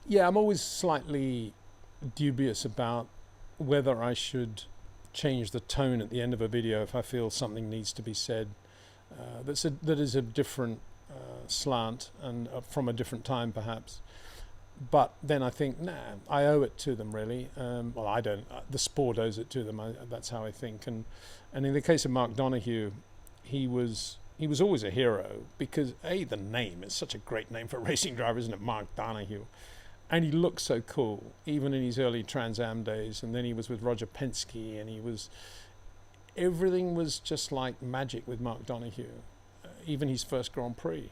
Yeah, I'm always slightly dubious about whether I should change the tone at the end of a video if I feel something needs to be said that is a different slant and from a different time perhaps. But then I think, nah, I owe it to them really. Well, I don't. The sport owes it to them. That's how I think. And in the case of Mark Donohue, he was always a hero because the name is such a great name for a racing driver, isn't it? Mark Donohue. And he looked so cool, even in his early Trans Am days. And then he was with Roger Penske, and everything was just like magic with Mark Donohue. Even his first Grand Prix,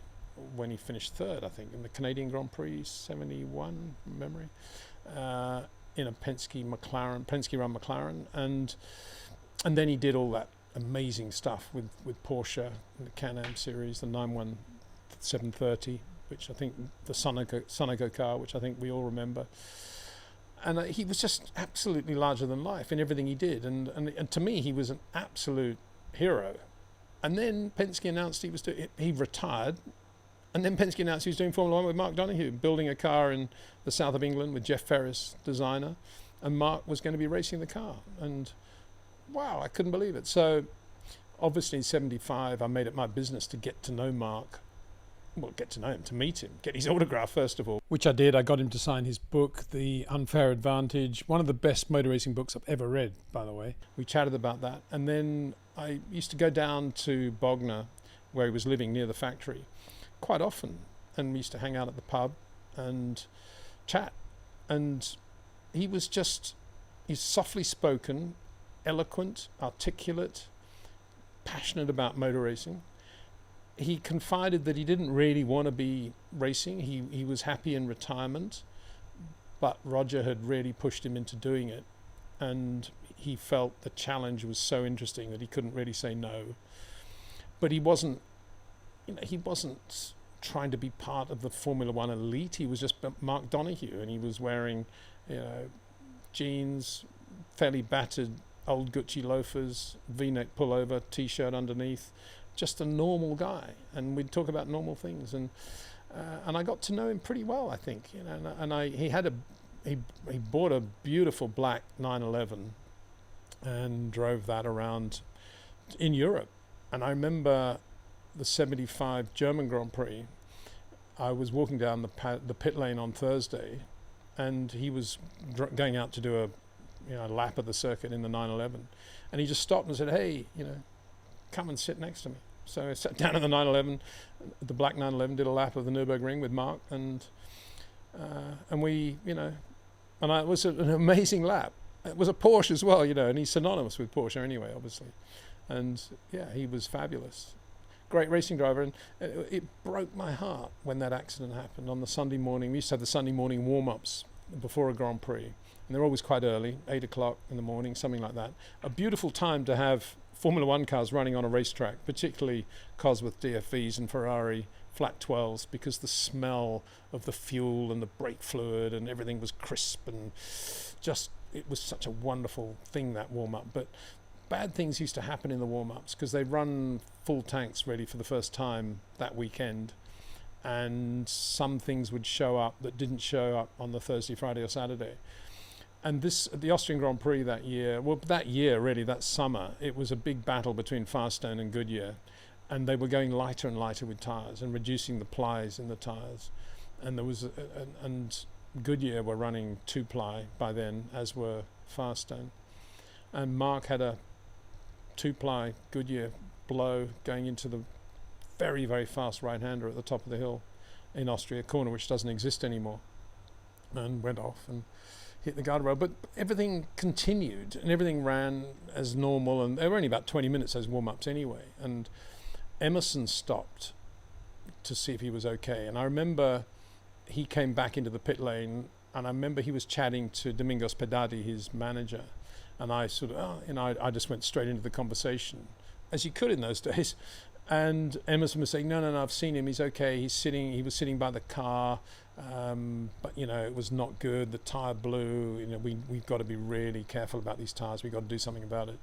when he finished third, I think, in the Canadian Grand Prix, 71, from memory, in a Penske run McLaren. And then he did all that amazing stuff with Porsche in the Can-Am series, the 91730, which I think the Sonego car, which I think we all remember. And he was just absolutely larger than life in everything he did. And to me, he was an absolute hero. And then Penske announced he retired. And then Penske announced he was doing Formula One with Mark Donohue, building a car in the south of England with Jeff Ferris, designer. And Mark was going to be racing the car. And wow, I couldn't believe it. So obviously in 75, I made it my business to get to know Mark. Well, get to know him, to meet him, get his autograph first of all, which I did. I got him to sign his book, The Unfair Advantage, one of the best motor racing books I've ever read, by the way. We chatted about that. And then I used to go down to Bognor, where he was living near the factory, quite often. And we used to hang out at the pub and chat. And he's softly spoken, eloquent, articulate, passionate about motor racing. He confided that he didn't really want to be racing. He was happy in retirement, but Roger had really pushed him into doing it. And he felt the challenge was so interesting that he couldn't really say no. But he wasn't trying to be part of the Formula One elite. He was just Mark Donohue, and he was wearing, jeans, fairly battered old Gucci loafers, V-neck pullover, t-shirt underneath. Just a normal guy, and we'd talk about normal things, and I got to know him pretty well, I think. He bought a beautiful black 911 and drove that around in Europe. And I remember the 75 German Grand Prix. I was walking down the pit lane on Thursday, and he was going out to do a lap of the circuit in the 911, and he just stopped and said, "Hey, come and sit next to me." So I sat down in the 911, the black 911, did a lap of the Nürburgring with Mark, and we, and it was an amazing lap. It was a Porsche as well, and he's synonymous with Porsche anyway, obviously. And yeah, he was fabulous. Great racing driver, and it broke my heart when that accident happened on the Sunday morning. We used to have the Sunday morning warm-ups before a Grand Prix, and they're always quite early, 8 o'clock in the morning, something like that. A beautiful time to have Formula One cars running on a racetrack, particularly Cosworth DFVs and Ferrari flat 12s, because the smell of the fuel and the brake fluid and everything was crisp, and it was such a wonderful thing, that warm-up. But bad things used to happen in the warm-ups because they run full tanks ready for the first time that weekend, and some things would show up that didn't show up on the Thursday, Friday or Saturday. And the Austrian Grand Prix that summer, it was a big battle between Firestone and Goodyear, and they were going lighter and lighter with tyres and reducing the plies in the tyres. And and Goodyear were running 2-ply by then, as were Firestone. And Mark had a 2-ply Goodyear blow going into the very, very fast right-hander at the top of the hill in Austria, a corner which doesn't exist anymore, and went off and hit the guardrail. But everything continued and everything ran as normal, and they were only about 20 minutes, those warm-ups anyway. And Emerson stopped to see if he was okay, and I remember he came back into the pit lane, and I remember he was chatting to Domingos Pedadi, his manager, and I I just went straight into the conversation, as you could in those days. And Emerson was saying, no, I've seen him, he's okay, he was sitting by the car, but it was not good, the tyre blew, we've got to be really careful about these tyres, we've got to do something about it.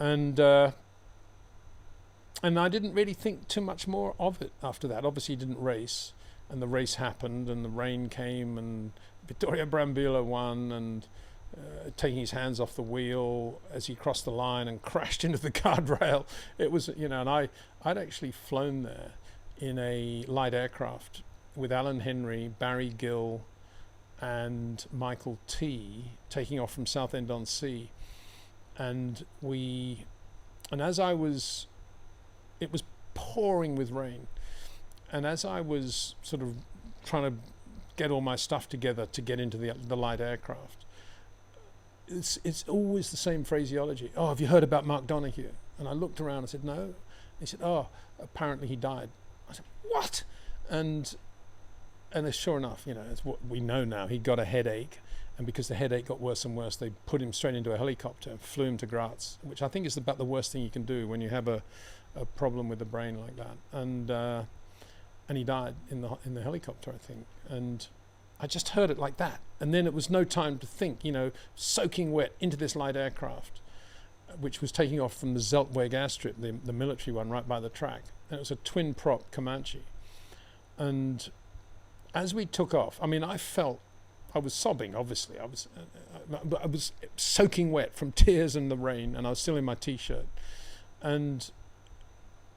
And I didn't really think too much more of it after that. Obviously he didn't race, and the race happened, and the rain came, and Vittorio Brambilla won, and taking his hands off the wheel as he crossed the line and crashed into the guardrail. It was, and I'd actually flown there in a light aircraft with Alan Henry, Barry Gill, and Michael T, taking off from Southend-on-Sea. And as I was, it was pouring with rain. And as I was sort of trying to get all my stuff together to get into the light aircraft, it's always the same phraseology. Oh, have you heard about Mark Donohue? And I looked around and said, no. He said, oh, apparently he died. I said, what? And sure enough, it's what we know now. He got a headache, and because the headache got worse and worse, they put him straight into a helicopter and flew him to Graz, which I think is about the worst thing you can do when you have a problem with the brain like that. And he died in the helicopter, I think. And I just heard it like that. And then it was no time to think, soaking wet into this light aircraft, which was taking off from the Zeltweg airstrip, the military one right by the track. And it was a twin prop Comanche. And as we took off, I was sobbing, obviously. I was soaking wet from tears and the rain, and I was still in my t-shirt. And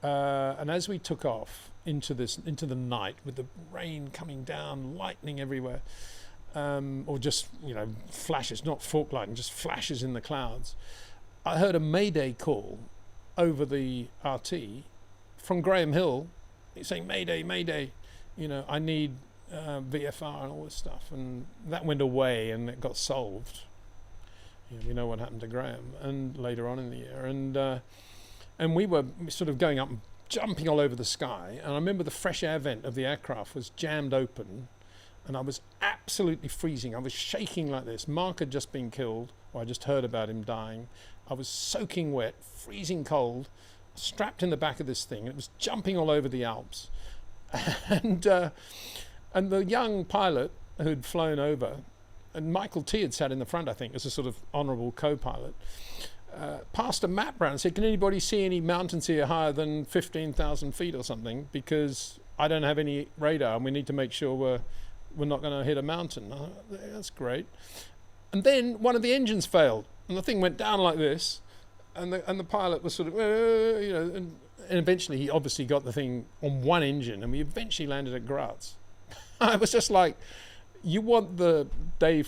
as we took off into the night with the rain coming down, lightning everywhere, or just flashes, not fork lightning, just flashes in the clouds, I heard a mayday call over the RT from Graham Hill. He's saying, mayday, mayday, I need VFR and all this stuff. And that went away and it got solved. We know what happened to Graham and later on in the year. And we were sort of going up and jumping all over the sky. And I remember the fresh air vent of the aircraft was jammed open, and I was absolutely freezing. I was shaking like this. Mark had just been killed, or I just heard about him dying. I was soaking wet, freezing cold, strapped in the back of this thing. It was jumping all over the Alps. And the young pilot who'd flown over, and Michael T had sat in the front, I think, as a sort of honourable co-pilot, passed a map round and said, can anybody see any mountains here higher than 15,000 feet or something? Because I don't have any radar and we need to make sure we're not going to hit a mountain. That's great. And then one of the engines failed and the thing went down like this, and the pilot was sort of, and eventually he obviously got the thing on one engine, and we eventually landed at Graz. I was just like, you want the day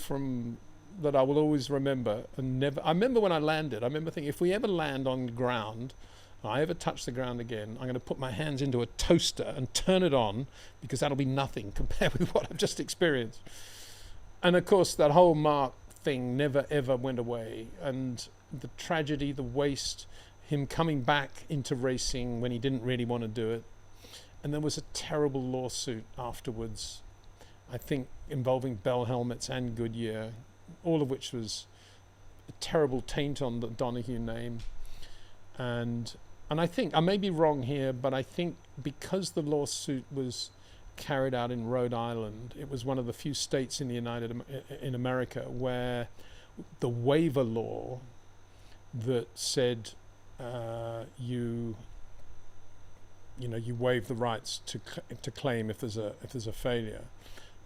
that I will always remember and never. I remember when I landed, I remember thinking, if we ever land on ground, and I ever touch the ground again, I'm going to put my hands into a toaster and turn it on, because that'll be nothing compared with what I've just experienced. And of course, that whole Mark thing never ever went away. And the tragedy, the waste, him coming back into racing when he didn't really want to do it. And there was a terrible lawsuit afterwards, I think involving Bell Helmets and Goodyear, all of which was a terrible taint on the Donohue name. And I think, I may be wrong here, but I think because the lawsuit was carried out in Rhode Island, it was one of the few states in in America where the waiver law that said you waive the rights to claim if there's a failure,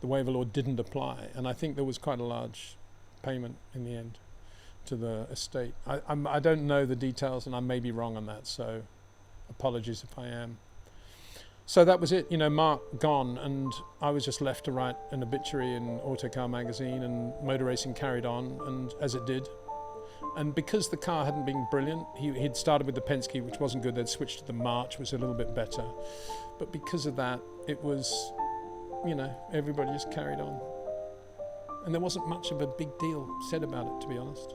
the waiver law didn't apply, and I think there was quite a large payment in the end to the estate. I don't know the details, and I may be wrong on that, so apologies if I am. So that was it, Mark gone, and I was just left to write an obituary in Autocar magazine, and motor racing carried on, and as it did. And because the car hadn't been brilliant, he'd started with the Penske, which wasn't good, they'd switched to the March, which was a little bit better. But because of that, it was, everybody just carried on. And there wasn't much of a big deal said about it, to be honest.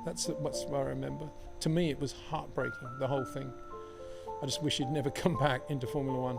That's what I remember. To me, it was heartbreaking, the whole thing. I just wish he'd never come back into Formula One.